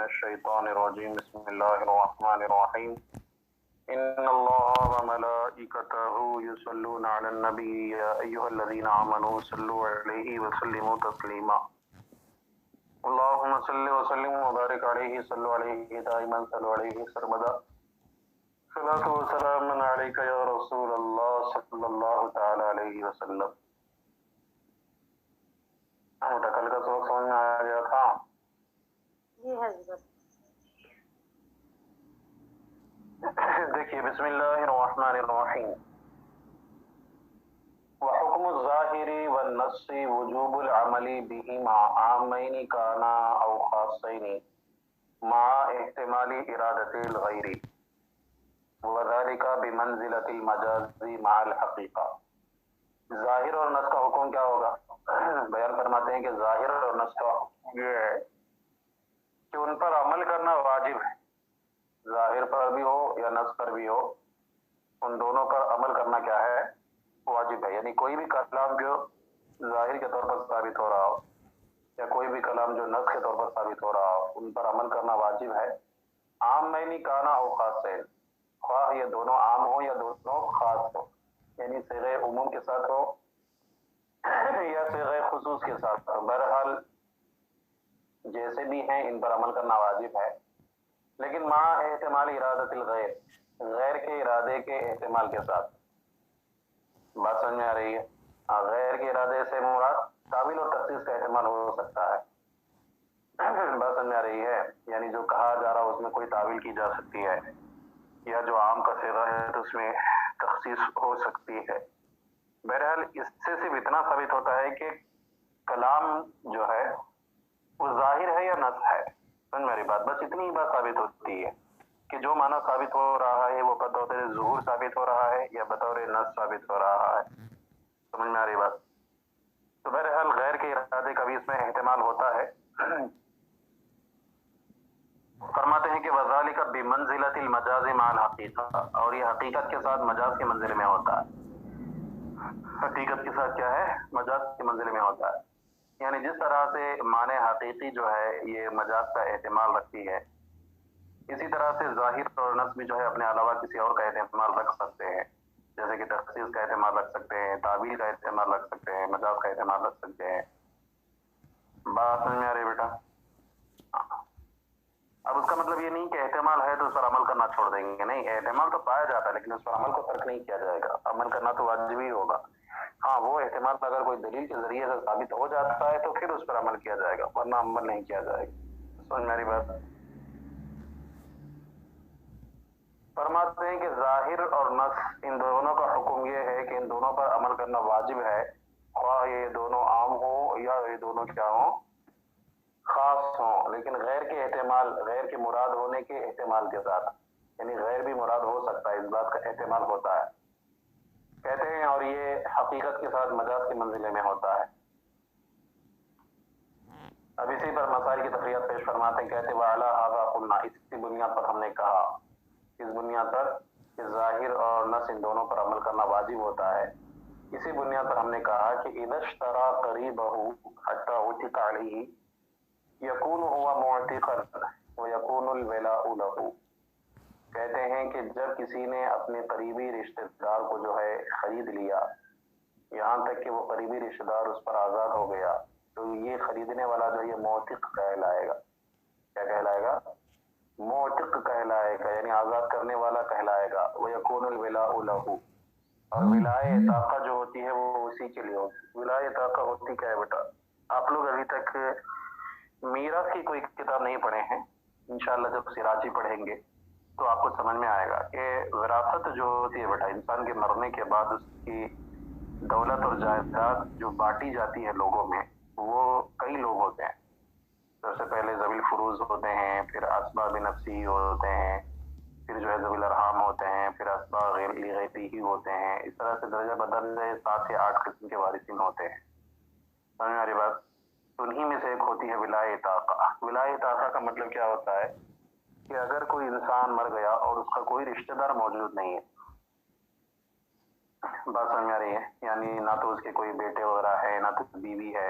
الشيطان الرجيم بسم الله الرحمن الرحيم إن الله وملائكته يصلون على النبي يا أيها الذين آمنوا صلوا عليه وسلموا تسليما اللهم صل وسلم وبارك عليه صلوا عليه دائما صلوا عليه سرمدا صلاة وسلام عليك يا رسول الله صلى الله تعالى عليه وسلم. کل کا سبق سمجھ میں آ گیا تھا؟ جی حضرت. دیکھیے بسم اللہ الرحمن الرحیم. وحکم الظاہر والنص وجوب العمل بہما عامین کانا او خاصین مع احتمال ارادت الغیر وذلك بمنزلۃ المجاز مع الحقیقہ. ظاہر اور نص کا حکم کیا ہوگا؟ بیان فرماتے ہیں کہ ظاہر اور نص کا حکم یہ ہے کہ ان پر عمل کرنا واجب ہے. ظاہر پر بھی ہو یا نص پر بھی ہو، ان دونوں پر عمل کرنا کیا ہے؟ واجب ہے. یعنی کوئی بھی کلام جو ظاہر کے طور پر ثابت ہو رہا ہو یا کوئی بھی کلام جو نص کے طور پر ثابت ہو رہا ہو، ان پر عمل کرنا واجب ہے. عام معنی کانا او خاص ہے، خواہ یہ دونوں عام ہو یا دونوں خاص ہو، یعنی صیغہ عموم کے ساتھ ہو یا صیغہ خصوص کے ساتھ ہو. بہرحال جیسے بھی ہیں ان پر عمل کرنا واجب ہے، لیکن مع احتمال ارادت الغیر، غیر کے ارادے کے احتمال کے ساتھ. بات سمجھ میں آ رہی ہے؟ غیر کے ارادے سے مراد تعویل اور تخصیص کا احتمال ہو سکتا ہے. بات سمجھ میں آ رہی ہے؟ یعنی جو کہا جا رہا اس میں کوئی تعویل کی جا سکتی ہے، یا جو عام کا صیغہ ہے تو اس میں تخصیص ہو سکتی ہے. بہرحال اس سے صرف اتنا ثابت ہوتا ہے کہ کلام جو ہے وہ ظاہر ہے یا نص ہے. سمجھ میری بات؟ بس اتنی ہی بات ثابت ہوتی ہے کہ جو معنی ثابت ہو رہا ہے وہ بطور ظہور ثابت ہو رہا ہے یا بطور نص ثابت ہو رہا ہے. سمجھ میں آ رہی بات؟ تو بہرحال غیر کے ارادے کا بھی اس میں احتمال ہوتا ہے. فرماتے ہیں کہ وذالک بمنزلۃ المجاز مع الحقیقہ، اور یہ حقیقت کے ساتھ مجاز کے منزل میں ہوتا ہے. حقیقت کے ساتھ کیا ہے؟ مجاز کے منزل میں ہوتا ہے. یعنی جس طرح سے معنی حقیقی جو ہے یہ مجاز کا احتمال رکھتی ہے، اسی طرح سے ظاہر اور نص بھی جو ہے اپنے علاوہ کسی اور کا احتمال رکھ سکتے ہیں. جیسے کہ تخصیص کا احتمال رکھ سکتے ہیں، تعویل کا احتمال رکھ سکتے ہیں، مجاز کا احتمال رکھ سکتے ہیں. بات سمجھ میں آ رہی بیٹا؟ اب اس کا مطلب یہ نہیں کہ احتمال ہے تو اس پر عمل کرنا چھوڑ دیں گے، نہیں، احتمال تو پایا جاتا ہے لیکن اس پر عمل کو ترک نہیں کیا جائے گا. عمل کرنا تو واجب ہی ہوگا. ہاں، وہ احتمال اگر کوئی دلیل کے ذریعے سے ثابت ہو جاتا ہے تو پھر اس پر عمل کیا جائے گا، ورنہ عمل نہیں کیا جائے گا. سمجھ میری بات؟ فرماتے ہیں کہ ظاہر اور نص ان دونوں کا حکم یہ ہے کہ ان دونوں پر عمل کرنا واجب ہے، خواہ یہ دونوں عام ہوں یا یہ دونوں کیا ہوں؟ خاص ہوں. لیکن غیر کے احتمال، غیر کے مراد ہونے کے احتمال کے ساتھ، یعنی غیر بھی مراد ہو سکتا ہے، اس بات کا احتمال ہوتا ہے. کہتے ہیں اور یہ حقیقت کے ساتھ مجاز کے منزلے میں ہوتا ہے. اب اسی پر مسائل کی تفریحات پیش فرماتے ہیں. کہتے وعلی ھذا قلنا، اسی بنیاد پر ہم نے کہا، اس بنیاد پر کہ ظاہر اور نص ان دونوں پر عمل کرنا واجب ہوتا ہے، اسی بنیاد پر ہم نے کہا کہ اذا اشترى قریبہ حتی عتق علیہ یکون ہوا معتقا ویکون الولاء له. کہتے ہیں کہ جب کسی نے اپنے قریبی رشتہ دار کو جو ہے خرید لیا، یہاں تک کہ وہ قریبی رشتہ دار اس پر آزاد ہو گیا، تو یہ خریدنے والا جو یہ معتق کہلائے گا. کیا کہلائے گا؟ معتق کہلائے گا، یعنی آزاد کرنے والا کہلائے گا. ویکون الولاء له، اور ولائے طاقہ جو ہوتی ہے وہ اسی کے لیے ہوتی ہے. ولائے طاقہ ہوتی کیا ہے بیٹا؟ آپ لوگ ابھی تک میراث کی کوئی کتاب نہیں پڑھے ہیں، انشاءاللہ جب سراجی پڑھیں گے تو آپ کو سمجھ میں آئے گا کہ وراثت جو ہوتی ہے بیٹا، انسان کے مرنے کے بعد اس کی دولت اور جائیداد جو بانٹی جاتی ہے لوگوں میں، وہ کئی لوگ ہوتے ہیں. سب سے پہلے ذوی الفروض ہوتے ہیں، پھر اسباب نفسی ہوتے ہیں، پھر جو ہے ذوی الارحام ہوتے ہیں، پھر اسباب غیبی ہوتے ہیں. اس طرح سے درجہ بدرجہ 7 سے 8 قسم کے وارثین ہوتے ہیں. سمجھ میں آ رہی بات؟ انہی میں سے ایک ہوتی ہے ولائے طاقہ. ولائے طاقہ کا مطلب کیا ہوتا ہے کہ اگر کوئی انسان مر گیا اور اس کا کوئی رشتہ دار موجود نہیں ہے، بات سمجھ میں آ رہی ہے؟ یعنی نہ تو اس کے کوئی بیٹے وغیرہ ہے، نہ تو بیوی ہے،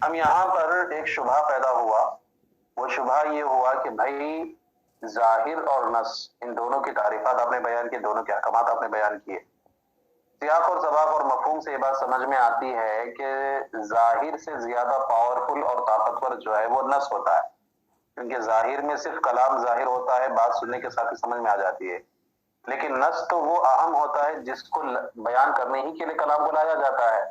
اب یہاں پر ایک شبہ پیدا ہوا، وہ شبہ یہ ہوا کہ بھائی ظاہر اور نص ان دونوں کی تعریفات آپ نے بیان کی، دونوں کے احکامات آپ نے بیان کیے، سیاق اور سباق اور مفہوم سے یہ بات سمجھ میں آتی ہے کہ ظاہر سے زیادہ پاورفل اور طاقتور جو ہے وہ نص ہوتا ہے، کیونکہ ظاہر میں صرف کلام ظاہر ہوتا ہے، بات سننے کے ساتھ ہی سمجھ میں آ جاتی ہے، لیکن نص تو وہ اہم ہوتا ہے جس کو بیان کرنے ہی کے لیے کلام کو لایا جاتا ہے،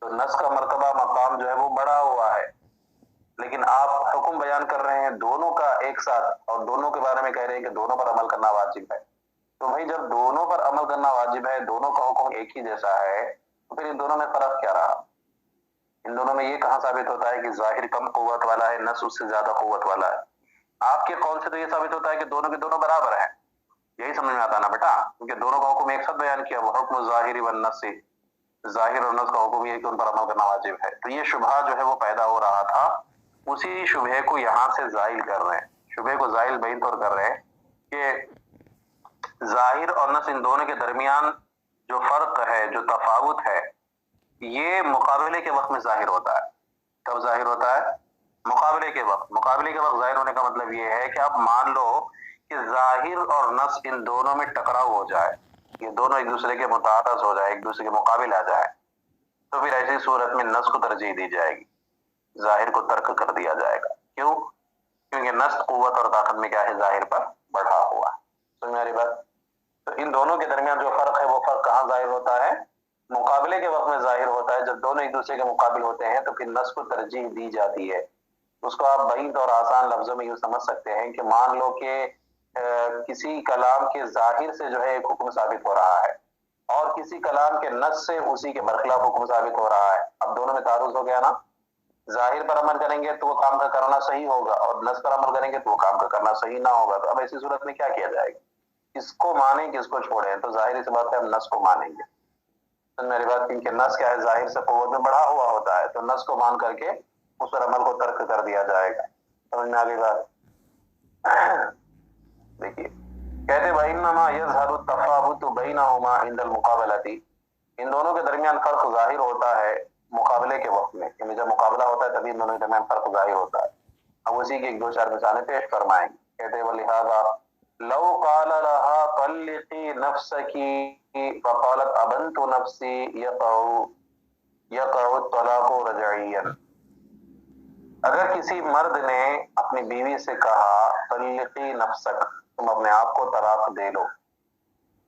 تو نص کا مرتبہ مقام جو ہے وہ بڑا ہوا ہے، لیکن آپ حکم بیان کر رہے ہیں دونوں کا ایک ساتھ اور دونوں کے بارے میں کہہ رہے ہیں کہ دونوں پر عمل کرنا واجب ہے، تو بھائی جب دونوں پر عمل کرنا واجب ہے، دونوں کا حکم ایک ہی جیسا ہے، تو پھر ان دونوں میں فرق کیا رہا؟ ان دونوں میں یہ کہاں ثابت ہوتا ہے کہ ظاہر کم قوت والا ہے، نص اس سے زیادہ قوت والا ہے؟ آپ کے قول سے تو یہ ثابت ہوتا ہے کہ دونوں کے دونوں برابر ہیں، یہی سمجھ میں آتا نا بیٹا، کیونکہ دونوں کا حکم ایک ساتھ بیان کیا، وہ حکم ظاہری والنص، ظاہر اور نص کا حکم یہ کہ ان پر عمل کرنا واجب ہے، تو یہ شبہ جو ہے وہ پیدا ہو رہا تھا، اسی شبہ کو یہاں سے زائل کر رہے ہیں، شبہ کو زائل بین طور کر رہے ہیں کہ ظاہر اور نص ان دونوں کے درمیان جو فرق ہے، جو تفاوت ہے، یہ مقابلے کے وقت میں ظاہر ہوتا ہے۔ کب ظاہر ہوتا ہے؟ مقابلے کے وقت۔ مقابلے کے وقت ظاہر ہونے کا مطلب یہ ہے کہ آپ مان لو کہ ظاہر اور نص ان دونوں میں ٹکراؤ ہو جائے، یہ دونوں ایک دوسرے کے متعارض ہو جائے، ایک دوسرے کے مقابل آ جائے، تو پھر ایسی صورت میں نص کو ترجیح دی جائے گی، ظاہر کو ترک کر دیا جائے گا۔ کیوں؟ کیونکہ نص قوت اور طاقت میں کیا ہے؟ ظاہر پر بڑھا ہوا ہے۔ سمجھ میں آ رہی بات؟ تو ان دونوں کے درمیان جو فرق ہے وہ فرق کہاں ظاہر ہوتا ہے؟ مقابلے کے وقت میں ظاہر ہوتا ہے، جب دونوں ایک دوسرے کے مقابل ہوتے ہیں تو پھر نص کو ترجیح دی جاتی ہے۔ اس کو آپ بعید اور آسان لفظوں میں یوں سمجھ سکتے ہیں کہ مان لو کہ کسی کلام کے ظاہر سے جو ہے ایک حکم ثابت ہو رہا ہے اور کسی کلام کے نص سے اسی کے برخلاف حکم ثابت ہو رہا ہے، اب دونوں میں تعارض ہو گیا نا، ظاہر پر عمل کریں گے تو وہ کام کا کرنا صحیح ہوگا اور نص پر عمل کریں گے تو وہ کام کا کرنا صحیح نہ ہوگا، تو اب ایسی صورت میں کیا کیا جائے گا؟ کس کو مانیں کس کو چھوڑیں؟ تو ظاہر سی بات ہے ہم نص کو مانیں گے۔ میری بات، کیونکہ نص کیا ہے؟ ظاہر سے قوت میں بڑھا ہوا ہوتا ہے، تو نص کو مان کر کے اس پر عمل کو ترک کر دیا جائے گا۔ سمجھ میں آ گئی بات؟ دیکھیے کہتے بَإِنَّمَا يَظْهَرُ التَّفَاوُتُ بَيْنَهُمَا عِنْدَ الْمُقَابَلَةِ، ان دونوں کے درمیان فرق ظاہر ہوتا ہے مقابلے کے وقت میں، یعنی جب مقابلہ ہوتا ہے تبھی ان دونوں کے درمیان فرق ظاہر ہوتا ہے۔ اب اسی کی ایک دو چار مثالیں پیش فرمائیں گے۔ کہتے وَلِهَذَا لو قال لها طلقي نفسك فقالت ابنت نفسي يقع الطلاق رجعيا، اگر کسی مرد نے اپنی بیوی سے کہا طلقی نفسک، تم اپنے آپ کو طلاق دے لو،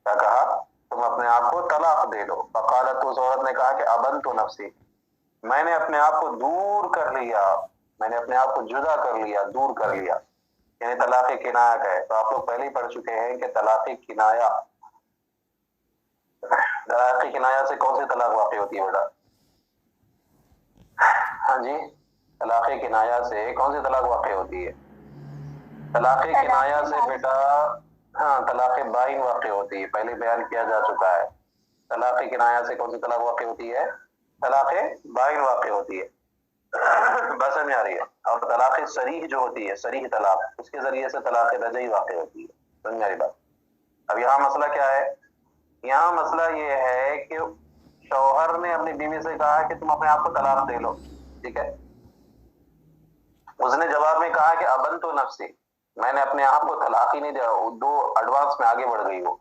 کیا کہا؟ تم اپنے آپ کو طلاق دے لو، فقالت، اس عورت نے کہا کہ ابنت نفسی، میں نے اپنے آپ کو دور کر لیا، میں نے اپنے آپ کو جدا کر لیا، دور کر لیا، یعنی طلاق کنایہ کا ہے۔ تو آپ لوگ پہلے ہی پڑھ چکے ہیں کہ طلاق کنایہ سے کون سی طلاق واقع ہوتی ہے بیٹا؟ ہاں جی، طلاق کنایہ سے کون سی طلاق واقع ہوتی ہے؟ طلاق کنایہ سے بیٹا ہاں طلاق بائن واقع ہوتی ہے، پہلے بیان کیا جا چکا ہے۔ طلاق کنایہ سے کون سی طلاق واقع ہوتی ہے؟ طلاق بائن واقع ہوتی ہے، بس میں آ رہی ہے۔ اور طلاق صریح جو ہوتی ہے، صریح طلاق، اس کے ذریعے سے طلاق رجعی واقع ہوتی ہے۔ سمجھ میں آ رہی بات؟ اب یہاں مسئلہ کیا ہے؟ یہاں مسئلہ یہ ہے کہ شوہر نے اپنی بیوی سے کہا کہ تم اپنے آپ کو طلاق دے لو، ٹھیک ہے؟ اس نے جواب میں کہا کہ ابنت نفسی، میں نے اپنے آپ کو طلاق ہی نہیں دیا، دو ایڈوانس میں آگے بڑھ گئی، وہ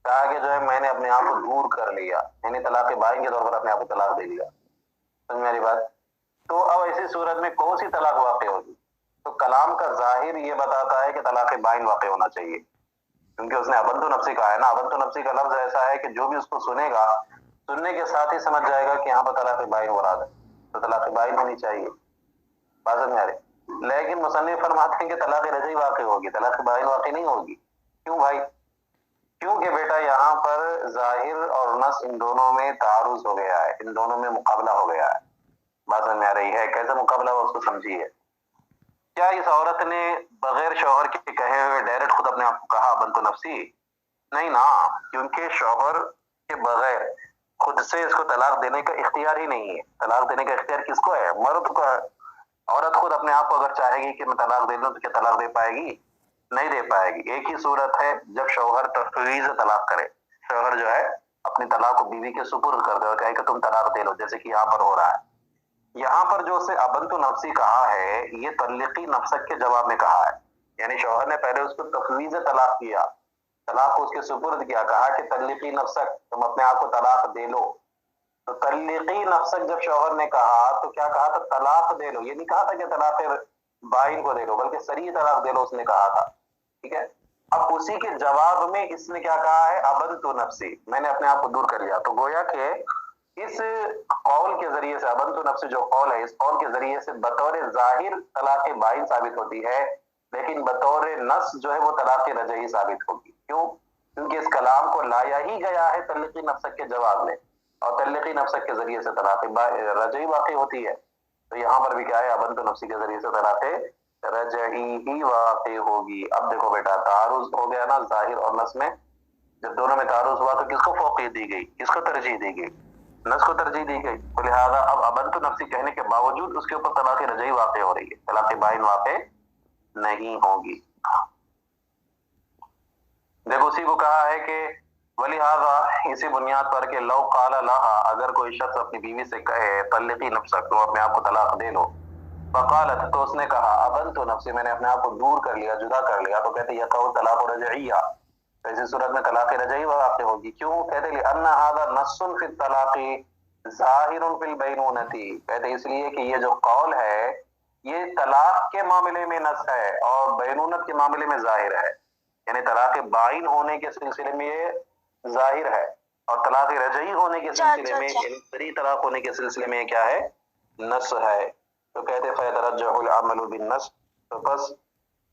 کہا کہ جو ہے میں نے اپنے آپ کو دور کر لیا، یعنی طلاق بائن کے طور پر اپنے آپ کو طلاق دے لیا۔ سمجھ میری بات؟ تو اب ایسی صورت میں کون سی طلاق واقع ہوگی؟ تو کلام کا ظاہر یہ بتاتا ہے کہ طلاق بائن واقع ہونا چاہیے، کیونکہ اس نے ابنت نفسی کہا ہے نا۔ ابنت نفسی کا لفظ ایسا ہے کہ جو بھی اس کو سنے گا، سننے کے ساتھ ہی سمجھ جائے گا کہ یہاں پر طلاق بائن مراد ہے، تو طلاق بائن ہونی چاہیے۔ بات سمجھ میں آ رہی؟ لیکن مصنف فرماتے ہیں کہ طلاق رجعی واقع ہوگی، طلاق بائن واقع نہیں ہوگی۔ کیوں بھائی؟ کیونکہ بیٹا یہاں پر ظاہر اور نص ان دونوں میں تعارض ہو گیا ہے، ان دونوں میں مقابلہ ہو گیا ہے۔ بات سمجھ میں آ رہی ہے؟ کیسے مقابلہ ہوا اس کو سمجھیے۔ کیا اس عورت نے بغیر شوہر کے کہے ہوئے ڈائریکٹ خود اپنے آپ کو کہا بنت نفسی؟ نہیں نا، کیونکہ شوہر کے بغیر خود سے اس کو طلاق دینے کا اختیار ہی نہیں ہے۔ طلاق دینے کا اختیار کس کو ہے؟ مرد کو ہے۔ عورت خود اپنے آپ کو اگر چاہے گی کہ میں طلاق دے دوں تو کیا طلاق دے پائے گی؟ نہیں دے پائے گی۔ ایک ہی صورت ہے جب شوہر تفویض طلاق کرے، شوہر جو ہے اپنی طلاق کو بیوی کے سپرد کر دے اور کہے کہ تم طلاق دے لو، جیسے کہ یہاں پر ہو رہا ہے۔ یہاں پر جو اسے ابنت نفسی کہا ہے یہ تلقی نفسک کے جواب میں کہا ہے، یعنی شوہر نے پہلے اس کو تفویض طلاق کیا، طلاق کو اس کے سپرد کیا، کہا کہ تلقی نفسک، تم اپنے آپ کو طلاق دے لو. تو تلقی نفسک جب شوہر نے کہا تو کیا کہا تھا؟ طلاق دے لو. یہ نہیں کہا تھا کہ طلاق بائن کو دے لو، بلکہ صریح طلاق دے لو اس نے کہا تھا. ٹھیک ہے، اب اسی کے جواب میں اس نے کیا کہا ہے؟ ابنت نفسی، میں نے اپنے آپ کو دور کر لیا. تو گویا کہ اس قول کے ذریعے سے، ابنت نفسی جو قول ہے، اس قول کے ذریعے سے بطور ظاہر طلاق بائن ثابت ہوتی ہے، لیکن بطور نص جو ہے وہ طلاق رجعی ثابت ہوگی. کیوں؟ کیونکہ اس کلام کو لایا ہی گیا ہے تلقی نفسک کے جواب میں، اور تلقی نفسک کے ذریعے سے طلاق رجعی واقع ہوتی ہے. تو یہاں پر بھی کیا ہے؟ ابنت نفسی کے ذریعے سے طلاق رجعی ہی واقع ہوگی. اب دیکھو بیٹا، تعارض ہو گیا نا ظاہر اور نص میں. جب دونوں میں تعارض ہوا تو کس کو فوقیت دی گئی؟ کس کو ترجیح دی گئی؟ نص کو ترجیح دی گئی. تو لہذا اب ابنت نفسی کہنے کے باوجود اس کے اوپر طلاق رجعی واقع ہو رہی ہے، طلاق بائن واقع نہیں ہوگی. دیکھو اسی کو کہا ہے کہ ولہذا، اسی بنیاد پر کہ لو قال لها، اگر کوئی شخص اپنی بیوی سے کہے طلقی نفسک، تو اپنے آپ کو طلاق دے لو، فقالت، تو اس نے کہا ابنت نفسی، میں نے اپنے آپ کو دور کر لیا، جدا کر لیا، تو کہتے یقع طلاق رجعیہ، تو اسی صورت میں طلاق رجعی واقع ہوگی. کیوں؟ کہتے لأن هذا نص فی الطلاق ظاہر فی البینونۃ، کہتے اس لیے کہ یہ جو قول ہے یہ طلاق کے معاملے میں نص ہے اور بینونت کے معاملے میں ظاہر ہے. یعنی طلاق بائن ہونے کے سلسلے میں یہ ظاہر ہے، اور طلاق رجعی ہونے کے سلسلے میں، یعنی صریح طلاق ہونے کے سلسلے میں کیا ہے؟ نص ہے. تو کہتے فیترجح العمل بالنص، تو بس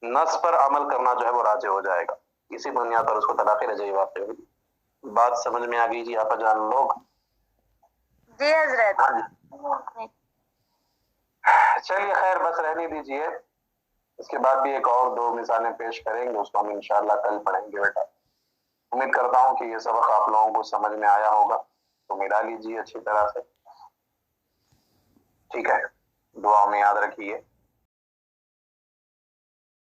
نص پر عمل کرنا جو ہے وہ راجع ہو جائے گا. اسی بنیاد پر اس کو طلاق رجعی واقع ہوگی. بات سمجھ میں آ گئی جی آپا جان لوگ؟ جی حضرت. ہاں جی، چلیے خیر، بس رہنے دیجئے. اس کے بعد بھی ایک اور دو مثالیں پیش کریں گے، اس کو ہم انشاءاللہ کل پڑھیں گے بیٹا. امید کرتا ہوں کہ یہ سبق آپ لوگوں کو سمجھ میں آیا ہوگا، تو ملا لیجیے اچھی طرح سے. ٹھیک ہے، دعاؤں میں یاد رکھیے.